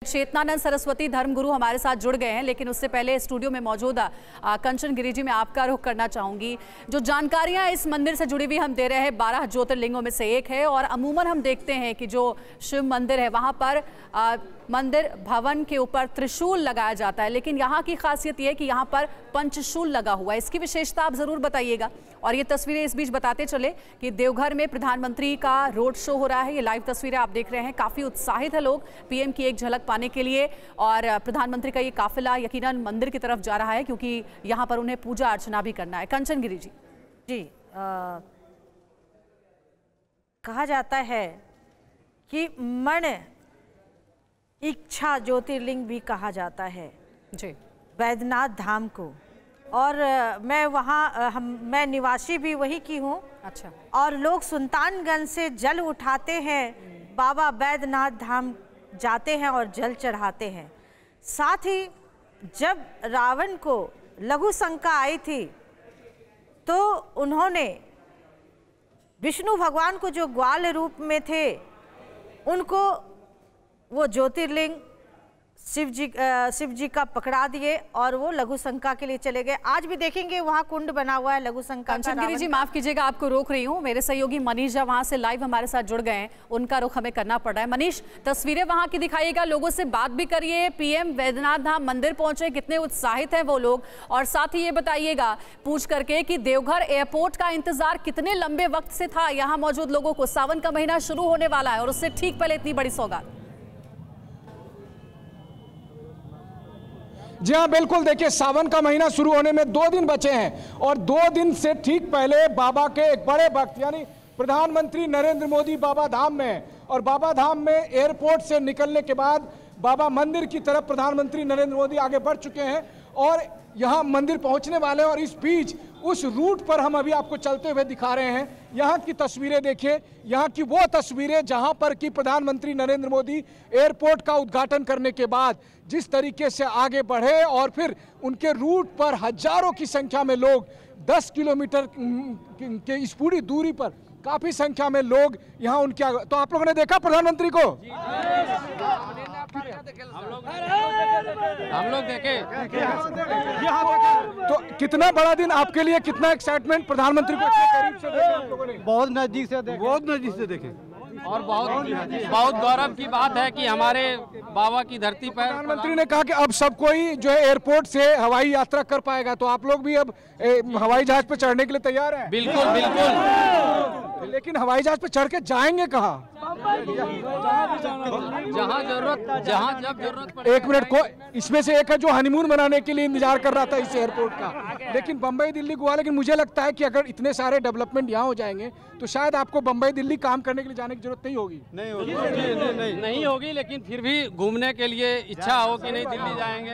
चेतनानंद सरस्वती धर्मगुरु हमारे साथ जुड़ गए हैं, लेकिन उससे पहले स्टूडियो में मौजूद कंचन गिरी जी, मैं आपका रुख करना चाहूंगी। जो जानकारियां इस मंदिर से जुड़ी हुई हम दे रहे हैं, 12 ज्योतिर्लिंगों में से एक है और अमूमन हम देखते हैं कि जो शिव मंदिर है वहां पर मंदिर भवन के ऊपर त्रिशूल लगाया जाता है, लेकिन यहाँ की खासियत यह है कि यहाँ पर पंचशूल लगा हुआ है। इसकी विशेषता आप जरूर बताइएगा। और ये तस्वीरें इस बीच बताते चले कि देवघर में प्रधानमंत्री का रोड शो हो रहा है। ये लाइव तस्वीरें आप देख रहे हैं, काफी उत्साहित है लोग पीएम की एक झलक पाने के लिए। और प्रधानमंत्री का ये काफिला यकीनन मंदिर की तरफ जा रहा है, क्योंकि यहाँ पर उन्हें पूजा अर्चना भी करना है। कंचन गिरी जी। जी, कहा जाता है कि मन इच्छा ज्योतिर्लिंग भी कहा जाता है जी, वैद्यनाथ धाम को। और मैं निवासी भी वही की हूँ। अच्छा। और लोग सुल्तानगंज से जल उठाते हैं, बाबा वैद्यनाथ धाम जाते हैं और जल चढ़ाते हैं। साथ ही जब रावण को लघु शंका आई थी तो उन्होंने विष्णु भगवान को, जो ग्वाल रूप में थे, उनको वो ज्योतिर्लिंग शिव जी का पकड़ा दिए और वो लघु शंका के लिए चले गए। आज भी देखेंगे वहाँ कुंड बना हुआ है लघु शंका। कंचन गिरी जी, माफ कीजिएगा आपको रोक रही हूँ, मेरे सहयोगी मनीष वहाँ से लाइव हमारे साथ जुड़ गए हैं, उनका रुख हमें करना पड़ रहा है। मनीष, तस्वीरें वहाँ की दिखाइएगा, लोगों से बात भी करिए। पीएम वैद्यनाथ धाम मंदिर पहुंचे, कितने उत्साहित हैं वो लोग, और साथ ही ये बताइएगा पूछ करके कि देवघर एयरपोर्ट का इंतजार कितने लंबे वक्त से था यहाँ मौजूद लोगों को। सावन का महीना शुरू होने वाला है और उससे ठीक पहले इतनी बड़ी सौगात। जी हाँ, बिल्कुल। देखिए, सावन का महीना शुरू होने में 2 दिन बचे हैं और 2 दिन से ठीक पहले बाबा के एक बड़े भक्त यानी प्रधानमंत्री नरेंद्र मोदी बाबा धाम में हैं। और बाबा धाम में एयरपोर्ट से निकलने के बाद बाबा मंदिर की तरफ प्रधानमंत्री नरेंद्र मोदी आगे बढ़ चुके हैं और यहाँ मंदिर पहुँचने वाले हैं। और इस बीच उस रूट पर हम अभी आपको चलते हुए दिखा रहे हैं। यहाँ की तस्वीरें देखिए, यहाँ की वो तस्वीरें जहाँ पर कि प्रधानमंत्री नरेंद्र मोदी एयरपोर्ट का उद्घाटन करने के बाद जिस तरीके से आगे बढ़े और फिर उनके रूट पर हजारों की संख्या में लोग 10 किलोमीटर के इस पूरी दूरी पर काफी संख्या में लोग यहाँ उनके आगे। तो आप लोगों ने देखा प्रधानमंत्री को? हम लोग देखे। तो कितना बड़ा दिन आपके लिए, कितना एक्साइटमेंट, प्रधानमंत्री को इतने करीब से देखे आप लोगों ने? बहुत नजदीक से देखे, बहुत नजदीक से देखे। और बहुत गौरव की बात है कि हमारे बाबा की धरती पर प्रधानमंत्री ने कहा कि अब सब कोई जो है एयरपोर्ट से हवाई यात्रा कर पाएगा। तो आप लोग भी अब हवाई जहाज पे चढ़ने के लिए तैयार हैं? बिल्कुल बिल्कुल। लेकिन हवाई जहाज पे चढ़ के जाएंगे कहाँ? जहाँ जब जरूरत पड़े। एक मिनट को, इसमें से एक है जो हनीमून मनाने के लिए इंतजार कर रहा था इस एयरपोर्ट का, लेकिन बम्बई दिल्ली गोवा। लेकिन मुझे लगता है कि अगर इतने सारे डेवलपमेंट यहाँ हो जाएंगे तो शायद आपको बम्बई दिल्ली काम करने के लिए जाने की जरूरत नहीं होगी। नहीं होगी, लेकिन फिर भी घूमने के लिए इच्छा हो कि नहीं दिल्ली जाएंगे।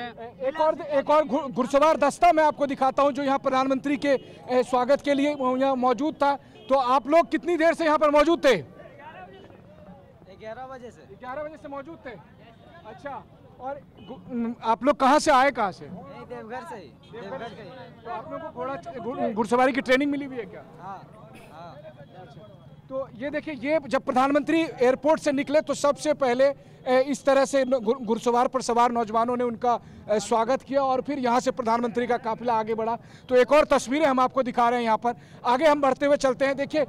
एक और घुड़सवार दस्ता मैं आपको दिखाता हूँ जो यहाँ प्रधानमंत्री के स्वागत के लिए यहाँ मौजूद था। तो आप लोग कितनी देर से यहाँ पर मौजूद थे? 11 बजे से। 11 बजे से मौजूद थे। अच्छा, और आप लोग कहाँ से आए? कहाँ से? देवघर से ही। देवघर से ही। तो आप लोगों को घोड़ा घुड़सवारी की ट्रेनिंग मिली हुई है क्या? हाँ। अच्छा, तो ये देखिए, ये जब प्रधानमंत्री एयरपोर्ट से निकले तो सबसे पहले इस तरह से घुड़सवार पर सवार नौजवानों ने उनका स्वागत किया और फिर यहाँ से प्रधानमंत्री का काफिला आगे बढ़ा। तो एक और तस्वीरें हम आपको दिखा रहे हैं यहाँ पर। आगे हम बढ़ते हुए चलते हैं। देखिए,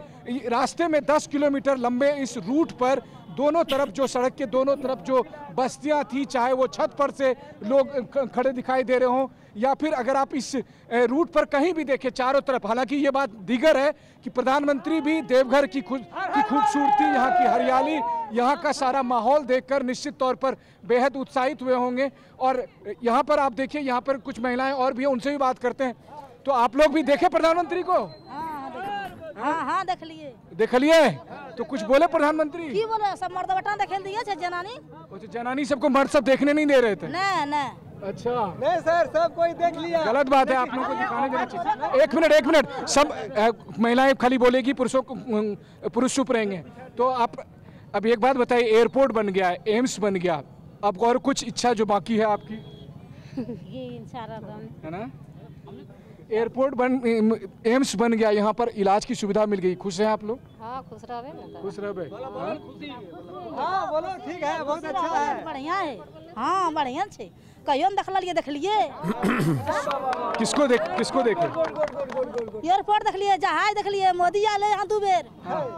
रास्ते में 10 किलोमीटर लंबे इस रूट पर दोनों तरफ, जो सड़क के दोनों तरफ जो बस्तियां थी, चाहे वो छत पर से लोग खड़े दिखाई दे रहे हों या फिर अगर आप इस रूट पर कहीं भी देखें चारों तरफ। हालांकि ये बात दीगर है कि प्रधानमंत्री भी देवघर की खूबसूरती, यहाँ की हरियाली, यहाँ का सारा माहौल देखकर निश्चित तौर पर बेहद उत्साहित हुए होंगे। और यहाँ पर आप देखिए, यहाँ पर कुछ महिलाएं और भी हैं, उनसे भी बात करते हैं। तो आप लोग भी देखे प्रधानमंत्री को? हाँ, देख लिए। देख लिए? तो कुछ बोले प्रधानमंत्री? की बोले? सब मर्द बटा देख दिए जनानी। अच्छा, जनानी सबको मर्द सब देखने नहीं दे रहे थे? नहीं। अच्छा, नहीं सर, सब कोई देख लिया। गलत बात है, आप लोगों को दिखाने देना चाहिए। एक मिनट, सब महिलाएं खाली बोलेगी, पुरुष चुप रहेंगे। तो आप अब एक बात बताइए, एयरपोर्ट बन गया, एम्स बन गया, अब और कुछ इच्छा जो बाकी है आपकी? ये है ना, एयरपोर्ट एम्स बन गया, यहाँ पर इलाज की सुविधा मिल गई, खुश हैं आप लोग? हाँ खुश रहे, खुश रहे। हाँ बोलो ठीक है, बहुत अच्छा है, बढ़िया है। हाँ बढ़िया छे, कहियो न देख लिए किसको देखे? एयरपोर्ट देख लिए, जहाज देख लिए, मोदी आले यहाँ 2 बेर,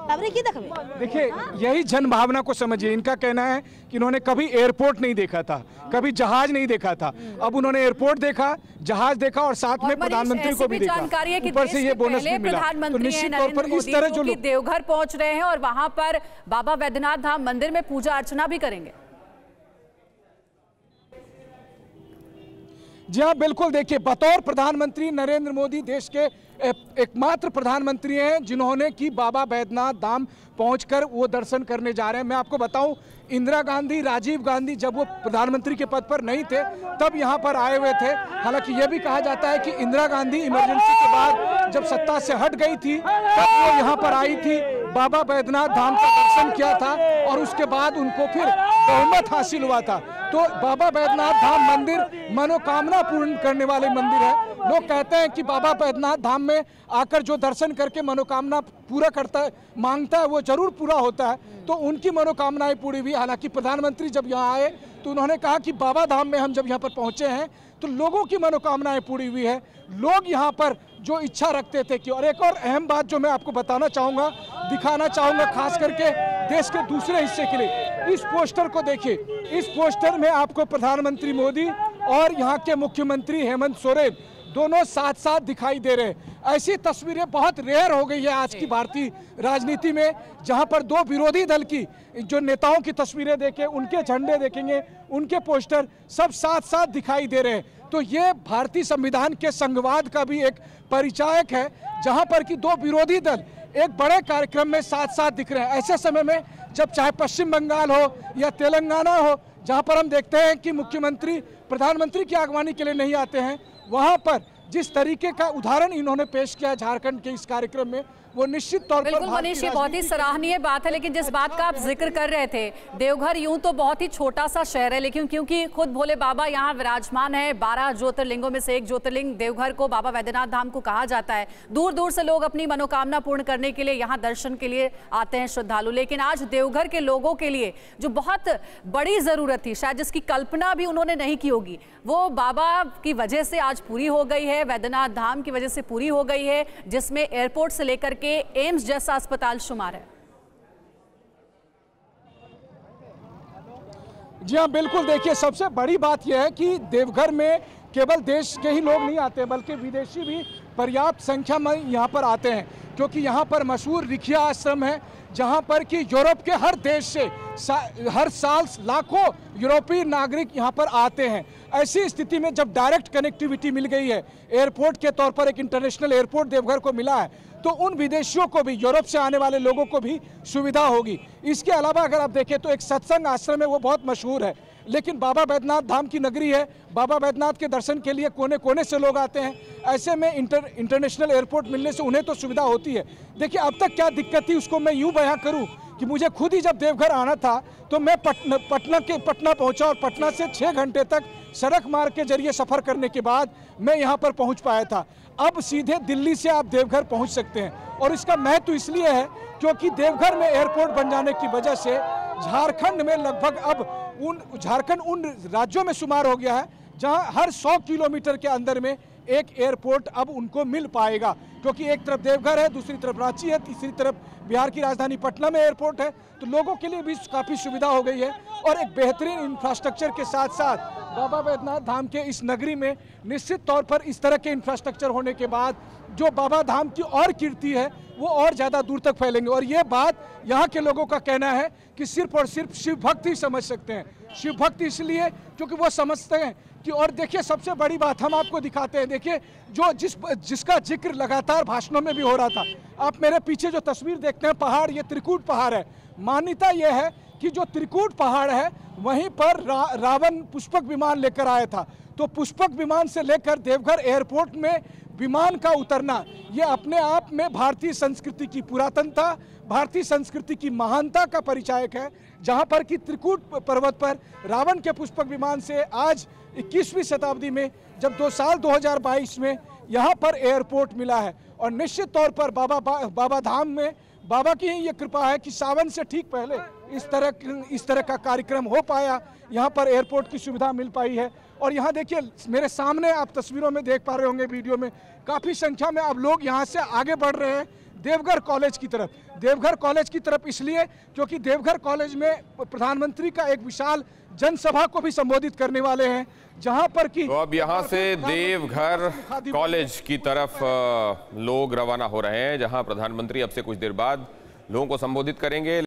अबरी की देखबे। देखिए यही जन भावना को समझिए। इनका कहना है कि इन्होंने कभी एयरपोर्ट नहीं देखा था, कभी जहाज नहीं देखा था, अब उन्होंने एयरपोर्ट देखा, जहाज देखा और साथ में प्रधानमंत्री को भी देखा, ऊपर से ये बोनस भी मिला। तो निश्चित तौर पर इस तरह जो लोग देवघर पहुंच रहे हैं और वहां पर बाबा वैद्यनाथ धाम मंदिर में पूजा अर्चना भी करेंगे। जी हाँ बिल्कुल, देखिए बतौर प्रधानमंत्री नरेंद्र मोदी देश के एकमात्र प्रधानमंत्री हैं जिन्होंने कि बाबा वैद्यनाथ धाम पहुंचकर वो दर्शन करने जा रहे हैं। मैं आपको बताऊं, इंदिरा गांधी, राजीव गांधी जब वो प्रधानमंत्री के पद पर नहीं थे तब यहाँ पर आए हुए थे। हालांकि ये भी कहा जाता है कि इंदिरा गांधी इमरजेंसी के बाद जब सत्ता से हट गई थी तब वो यहाँ पर आई थी, बाबा वैद्यनाथ धाम का दर्शन किया था और उसके बाद उनको फिर बहुमत हासिल हुआ था। तो बाबा वैद्यनाथ धाम मंदिर मनोकामना पूर्ण करने वाले मंदिर है। लोग कहते हैं कि बाबा वैद्यनाथ धाम में आकर जो दर्शन करके मनोकामना पूरा करता है, मांगता है, वो जरूर पूरा होता है। तो उनकी मनोकामनाएं पूरी हुई। हालांकि प्रधानमंत्री जब यहाँ आए तो उन्होंने कहा कि बाबा धाम में हम जब यहाँ पर पहुंचे हैं तो लोगों की मनोकामनाएं पूरी हुई है। लोग यहाँ पर जो इच्छा रखते थे कि, और एक और अहम बात जो मैं आपको बताना चाहूँगा, दिखाना चाहूँगा खास करके देश के दूसरे हिस्से के लिए, इस पोस्टर को देखिए। इस पोस्टर में आपको प्रधानमंत्री मोदी और यहाँ के मुख्यमंत्री हेमंत सोरेन दोनों साथ साथ दिखाई दे रहे हैं। ऐसी तस्वीरें बहुत रेयर हो गई है आज की भारतीय राजनीति में, जहां पर 2 विरोधी दल की जो नेताओं की तस्वीरें देखें, उनके झंडे देखेंगे, उनके पोस्टर सब साथ साथ दिखाई दे रहे हैं। तो ये भारतीय संविधान के संघवाद का भी एक परिचायक है, जहां पर कि 2 विरोधी दल एक बड़े कार्यक्रम में साथ साथ दिख रहे हैं। ऐसे समय में जब चाहे पश्चिम बंगाल हो या तेलंगाना हो, जहां पर हम देखते हैं कि मुख्यमंत्री प्रधानमंत्री की आगवानी के लिए नहीं आते हैं, वहां पर जिस तरीके का उदाहरण इन्होंने पेश किया झारखंड के इस कार्यक्रम में, वो निश्चित तौर पर बिल्कुल मनीष, ये बहुत ही सराहनीय बात है। लेकिन जिस बात का आप जिक्र कर रहे थे, देवघर यूं तो बहुत ही छोटा सा शहर है, लेकिन क्योंकि खुद भोले बाबा यहाँ विराजमान है, 12 ज्योतिर्लिंगों में से एक ज्योतिर्लिंग देवघर को, बाबा वैद्यनाथ धाम को कहा जाता है। दूर दूर से लोग अपनी मनोकामना पूर्ण करने के लिए यहाँ दर्शन के लिए आते हैं श्रद्धालु। लेकिन आज देवघर के लोगों के लिए जो बहुत बड़ी जरूरत थी, शायद जिसकी कल्पना भी उन्होंने नहीं की होगी, वो बाबा की वजह से आज पूरी हो गई है, वैद्यनाथ धाम की वजह से पूरी हो गई है, जिसमें एयरपोर्ट से लेकर के एम्स जैसा अस्पताल शुमार है। जी हाँ बिल्कुल, देखिए सबसे बड़ी बात यह है कि देवघर में केवल देश के ही लोग नहीं आते बल्कि विदेशी भी पर्याप्त संख्या में यहाँ पर आते हैं, क्योंकि यहाँ पर मशहूर रिखिया आश्रम है, जहाँ पर कि यूरोप के हर देश से हर साल लाखों यूरोपीय नागरिक यहाँ पर आते हैं। ऐसी स्थिति में जब डायरेक्ट कनेक्टिविटी मिल गई है, एयरपोर्ट के तौर पर एक इंटरनेशनल एयरपोर्ट देवघर को मिला है, तो उन विदेशियों को भी, यूरोप से आने वाले लोगों को भी सुविधा होगी। इसके अलावा अगर आप देखें तो एक सत्संग आश्रम है, वो बहुत मशहूर है, लेकिन बाबा वैद्यनाथ धाम की नगरी है, बाबा वैद्यनाथ के दर्शन के लिए कोने कोने से लोग आते हैं। ऐसे में इंटरनेशनल एयरपोर्ट मिलने से उन्हें तो सुविधा होती है। देखिए अब तक क्या दिक्कत थी उसको मैं यूँ बयां करूँ कि मुझे खुद ही जब देवघर आना था तो मैं पटना पहुंचा और पटना से 6 घंटे तक सड़क मार्ग के जरिए सफ़र करने के बाद मैं यहाँ पर पहुँच पाया था। अब सीधे दिल्ली से आप देवघर पहुँच सकते हैं, और इसका महत्व इसलिए है क्योंकि देवघर में एयरपोर्ट बन जाने की वजह से झारखंड में लगभग अब झारखंड उन राज्यों में शुमार हो गया है जहां हर 100 किलोमीटर के अंदर में एक एयरपोर्ट अब उनको मिल पाएगा, क्योंकि एक तरफ देवघर है, दूसरी तरफ रांची है, तीसरी तरफ बिहार की राजधानी पटना में एयरपोर्ट है। तो लोगों के लिए भी काफ़ी सुविधा हो गई है, और एक बेहतरीन इंफ्रास्ट्रक्चर के साथ साथ बाबा वैद्यनाथ धाम के इस नगरी में निश्चित तौर पर इस तरह के इंफ्रास्ट्रक्चर होने के बाद जो बाबा धाम की और कीर्ति है वो और ज़्यादा दूर तक फैलेंगे। और ये बात यहाँ के लोगों का कहना है कि सिर्फ और सिर्फ शिव भक्त ही समझ सकते हैं। शिव भक्त इसलिए क्योंकि वो समझते हैं कि, और देखिए सबसे बड़ी बात हम आपको दिखाते हैं, देखिए जो जिसका जिक्र लगातार भाषणों में भी हो रहा था, आप मेरे पीछे जो तस्वीर देखते हैं पहाड़, ये त्रिकूट पहाड़ है। मान्यता यह है कि जो त्रिकूट पहाड़ है वहीं पर रावण पुष्पक विमान लेकर आया था, तो पुष्पक विमान से लेकर देवघर एयरपोर्ट में विमान का उतरना, ये अपने आप में भारतीय संस्कृति की पुरातनता, भारतीय संस्कृति की महानता का परिचायक है, जहां पर कि त्रिकूट पर्वत पर रावण के पुष्पक विमान से आज 21वीं शताब्दी में जब 2 साल 2022 में यहां पर एयरपोर्ट मिला है। और निश्चित तौर पर बाबा धाम में बाबा की ही ये कृपा है कि सावन से ठीक पहले इस तरह का कार्यक्रम हो पाया, यहाँ पर एयरपोर्ट की सुविधा मिल पाई है। और यहाँ देखिए मेरे सामने आप तस्वीरों में देख पा रहे होंगे, वीडियो में काफ़ी संख्या में अब लोग यहाँ से आगे बढ़ रहे हैं देवघर कॉलेज की तरफ। देवघर कॉलेज की तरफ इसलिए क्योंकि देवघर कॉलेज में प्रधानमंत्री का एक विशाल जनसभा को भी संबोधित करने वाले हैं, जहां पर कि तो अब यहां से देवघर कॉलेज की तरफ लोग रवाना हो रहे हैं, जहां प्रधानमंत्री अब से कुछ देर बाद लोगों को संबोधित करेंगे।